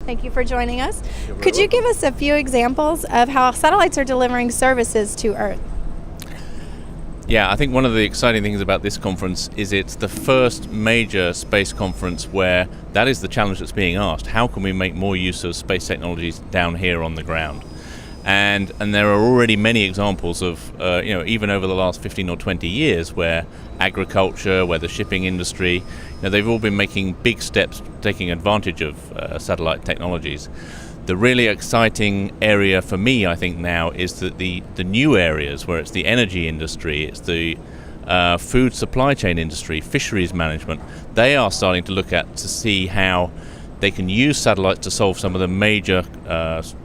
Thank you for joining us. You're very Could you welcome. give us a few examples of how satellites are delivering services to Earth? Yeah, I think one of the exciting things about this conference is it's the first major space conference where that is the challenge that's being asked. How can we make more use of space technologies down here on the ground? And there are already many examples of, even over the last 15 or 20 years where agriculture, where the shipping industry, they've all been making big steps taking advantage of satellite technologies. The really exciting area for me, I think, now is that the new areas where it's the energy industry, it's the food supply chain industry, fisheries management, they are starting to look at to see how they can use satellites to solve some of the major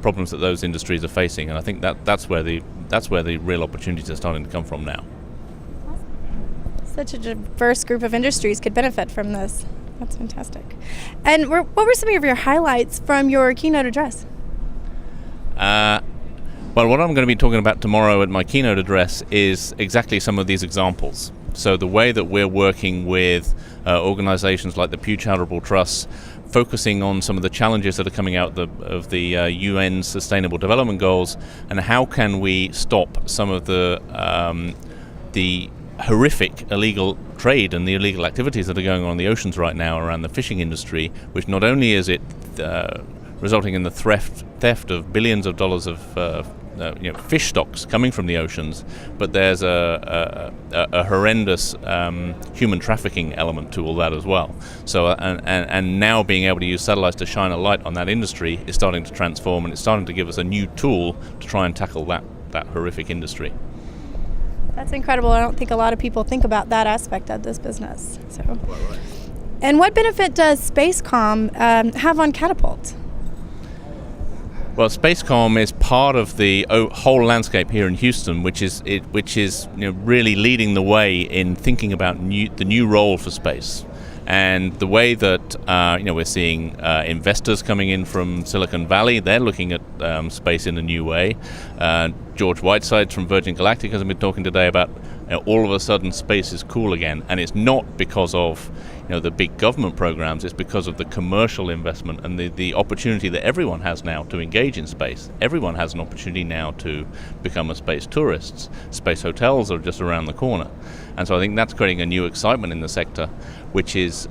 problems that those industries are facing, and I think that's where the real opportunities are starting to come from now. Such a diverse group of industries could benefit from this. That's fantastic. And what were some of your highlights from your keynote address? Well, what I'm going to be talking about tomorrow at my keynote address is exactly some of these examples. So the way that we're working with organizations like the Pew Charitable Trust, focusing on some of the challenges that are coming out of the UN Sustainable Development Goals, and how can we stop some of the horrific illegal trade and the illegal activities that are going on in the oceans right now around the fishing industry, which not only is it resulting in the theft of billions of dollars of fish stocks coming from the oceans, but there's a horrendous human trafficking element to all that as well. So and now being able to use satellites to shine a light on that industry is starting to transform, and it's starting to give us a new tool to try and tackle that horrific industry. That's incredible. I don't think a lot of people think about that aspect of this business. So, Quite right. And what benefit does SpaceCom have on Catapult? Well, SpaceCom is part of the whole landscape here in Houston, which is really leading the way in thinking about the new role for space, and the way that we're seeing investors coming in from Silicon Valley. They're looking at space in a new way. George Whiteside from Virgin Galactic has been talking today about all of a sudden space is cool again, and it's not because of the big government programs. It's because of the commercial investment and the opportunity that everyone has now to engage in space. Everyone has an opportunity now to become a space tourist. Space hotels are just around the corner, and so I think that's creating a new excitement in the sector, which is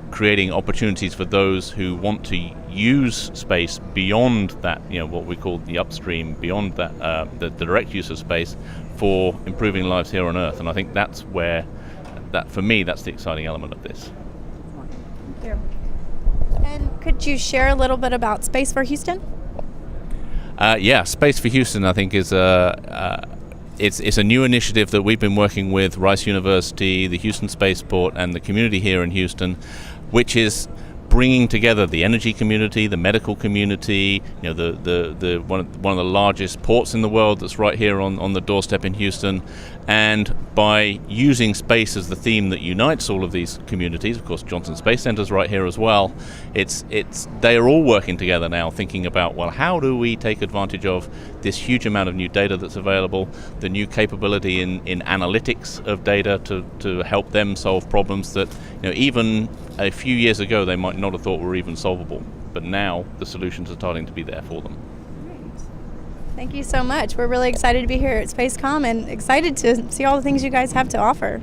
creating opportunities for those who want to use space beyond that, what we call the upstream, beyond that, the direct use of space for improving lives here on Earth. And I think that's where, for me, that's the exciting element of this. Thank you. And could you share a little bit about Space for Houston? Space for Houston, I think, is it's a new initiative that we've been working with Rice University, the Houston Spaceport, and the community here in Houston, which is bringing together the energy community, the medical community, the one of the largest ports in the world that's right here on the doorstep in Houston, and by using space as the theme that unites all of these communities. Of course, Johnson Space Center's right here as well. They are all working together now, thinking about, well, how do we take advantage of this huge amount of new data that's available, the new capability in analytics of data to help them solve problems that even a few years ago they might not have thought were even solvable, but now the solutions are starting to be there for them. Thank you so much. We're really excited to be here at SpaceCom and excited to see all the things you guys have to offer.